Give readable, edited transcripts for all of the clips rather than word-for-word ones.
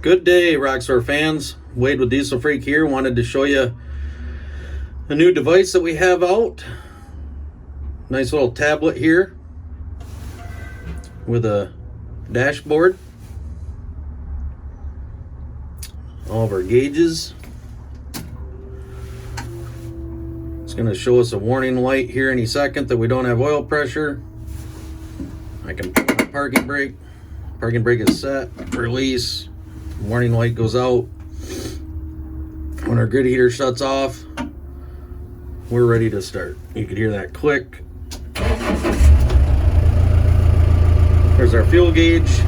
Good day, Roxor fans. Wade with Diesel Freak here. Wanted to show you a new device that we have out. Nice little tablet here with a dashboard. All of our gauges. It's going to show us a warning light here any second that we don't have oil pressure. I can put my parking brake. Parking brake is set. Release. Warning light goes out. When our grid heater shuts off, we're ready to start. You can hear that click. There's our fuel gauge.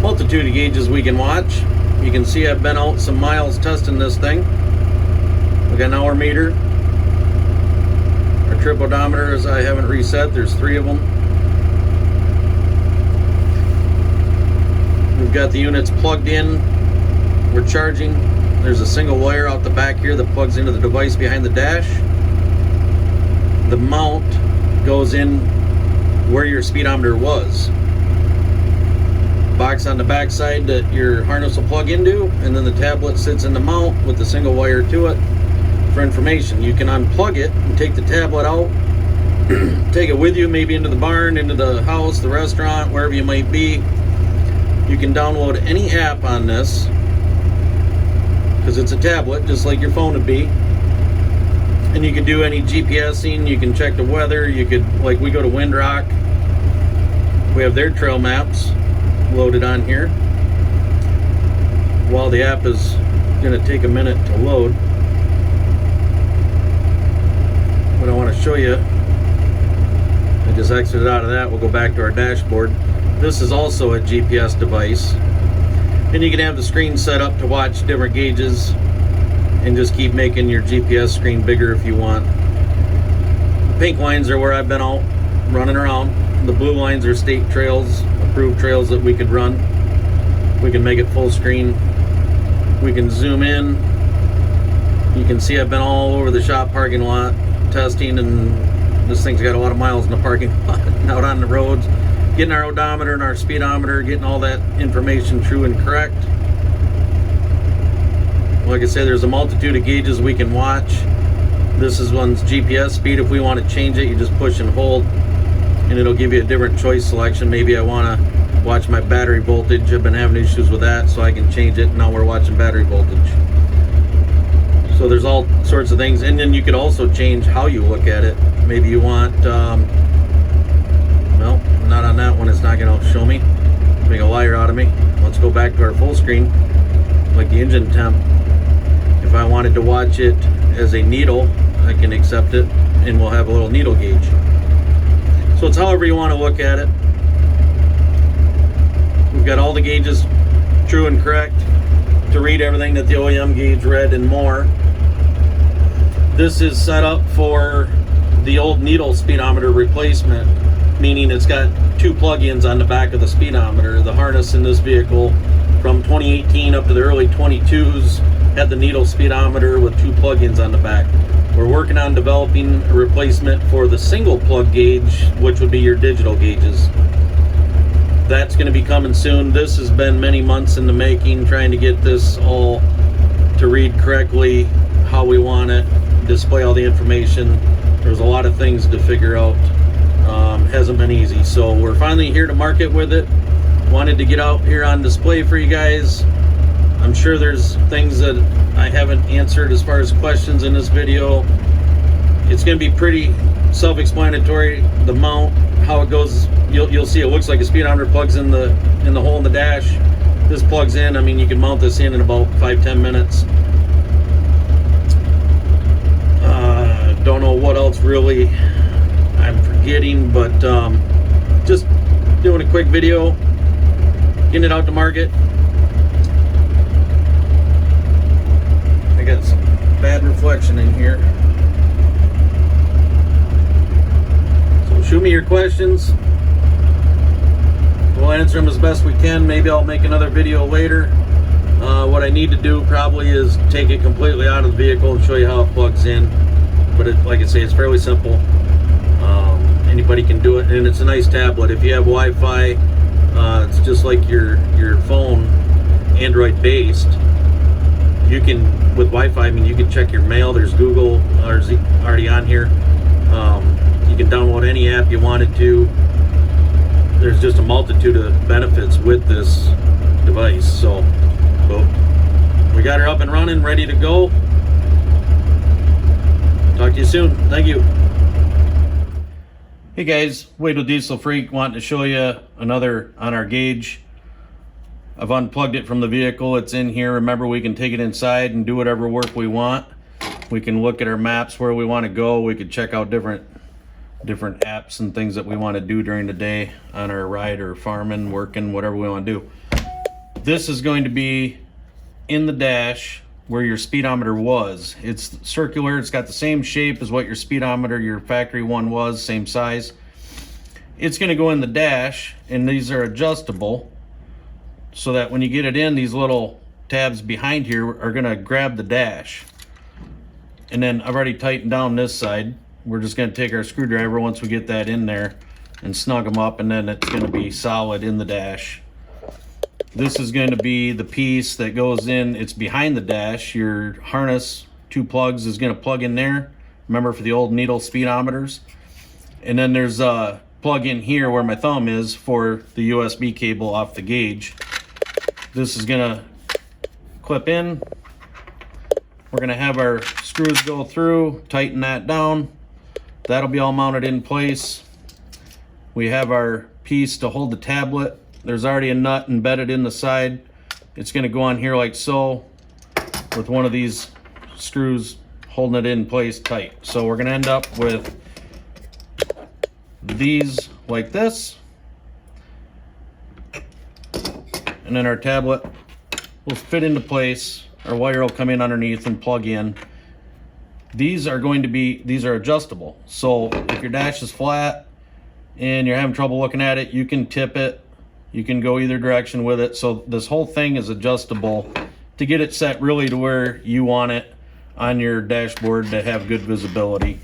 Multitude of gauges we can watch. You can see I've been out some miles testing this thing. We got an hour meter. Our trip odometers I haven't reset. There's 3 of them. We've got the units plugged in. We're charging. There's a single wire out the back here that plugs into the device behind the dash. The mount goes in where your speedometer was. Box on the back side that your harness will plug into, and then the tablet sits in the mount with the single wire to it for information. You can unplug it and take the tablet out, take it with you, maybe into the barn, into the house, the restaurant, wherever you might be. You can download any app on this because it's a tablet just like your phone would be, and you can do any GPSing. You can check the weather. You could, like, we go to Windrock, we have their trail maps loaded on here. While the app is going to take a minute to load, what I want to show you, I just exited out of that. We'll go back to our dashboard. This is also a GPS device, and you can have the screen set up to watch different gauges and just keep making your GPS screen bigger if you want. The pink lines are where I've been out running around. The blue lines are state trails, approved trails that we could run. We can make it full screen. We can zoom in. You can see I've been all over the shop parking lot testing, and this thing's got a lot of miles in the parking lot out on the roads. Getting our odometer and our speedometer, getting all that information true and correct. Like I said, there's a multitude of gauges we can watch. This is one's GPS speed. If we want to change it, you just push and hold, and it'll give you a different choice selection. Maybe I want to watch my battery voltage. I've been having issues with that, so I can change it. Now we're watching battery voltage. So there's all sorts of things, and then you could also change how you look at it. Maybe you want, no, not on that one. It's not going to show me. Make a liar out of me. Let's go back to our full screen, like the engine temp. If I wanted to watch it as a needle, I can accept it, and we'll have a little needle gauge. So it's however you want to look at it. We've got all the gauges true and correct to read everything that the OEM gauge read and more. This is set up for the old needle speedometer replacement, meaning it's got 2 plug-ins on the back of the speedometer. The harness in this vehicle from 2018 up to the early 22s had the needle speedometer with 2 plug-ins on the back. We're working on developing a replacement for the single plug gauge, which would be your digital gauges. That's going to be coming soon. This has been many months in the making, trying to get this all to read correctly, how we want it, display all the information. There's a lot of things to figure out. Hasn't been easy, so we're finally here to market with it. Wanted to get out here on display for you guys. I'm sure there's things that I haven't answered as far as questions in this video. It's going to be pretty self-explanatory. The mount, how it goes, you'll see it looks like a speedometer plugs in the hole in the dash. This plugs in. I mean, you can mount this in about 5-10 minutes. Don't know what else really I'm forgetting, but just doing a quick video, getting it out to market. I got some bad reflection in here, so shoot me your questions. We'll answer them as best we can. Maybe I'll make another video later. What I need to do probably is take it completely out of the vehicle and show you how it plugs in. But like I say, it's fairly simple. Anybody can do it, and it's a nice tablet. If you have Wi-Fi, it's just like your phone. Android based, you can, with Wi-Fi, I mean, you can check your mail. There's Google already on here. You can download any app you wanted to. There's just a multitude of benefits with this device. So we got her up and running, ready to go. Talk to you soon. Thank you. Hey guys, Wade Diesel Freak, wanting to show you another on our gauge. I've unplugged it from the vehicle. It's in here. Remember, we can take it inside and do whatever work we want. We can look at our maps where we want to go. We could check out different apps and things that we want to do during the day on our ride, or farming, working, whatever we want to do. This is going to be in the dash where your speedometer was. It's circular. It's got the same shape as what your speedometer, your factory one was, same size. It's going to go in the dash, and these are adjustable so that when you get it in, these little tabs behind here are going to grab the dash. And then I've already tightened down this side. We're just going to take our screwdriver once we get that in there and snug them up, and then it's going to be solid in the dash. This is going to be the piece that goes in. It's behind the dash. Your harness, 2 plugs, is going to plug in there. Remember, for the old needle speedometers. And then there's a plug in here where my thumb is for the USB cable off the gauge. This is going to clip in. We're going to have our screws go through, tighten that down. That'll be all mounted in place. We have our piece to hold the tablet. There's already a nut embedded in the side. It's going to go on here like so, with one of these screws holding it in place tight. So we're going to end up with these like this. And then our tablet will fit into place. Our wire will come in underneath and plug in. These are adjustable. So if your dash is flat and you're having trouble looking at it, you can tip it. You can go either direction with it. So this whole thing is adjustable to get it set really to where you want it on your dashboard to have good visibility.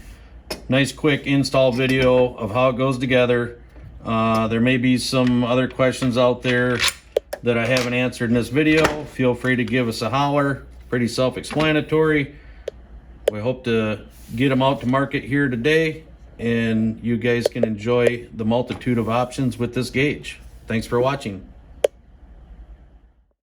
Nice quick install video of how it goes together. There may be some other questions out there that I haven't answered in this video. Feel free to give us a holler. Pretty self-explanatory. We hope to get them out to market here today, and you guys can enjoy the multitude of options with this gauge. Thanks for watching.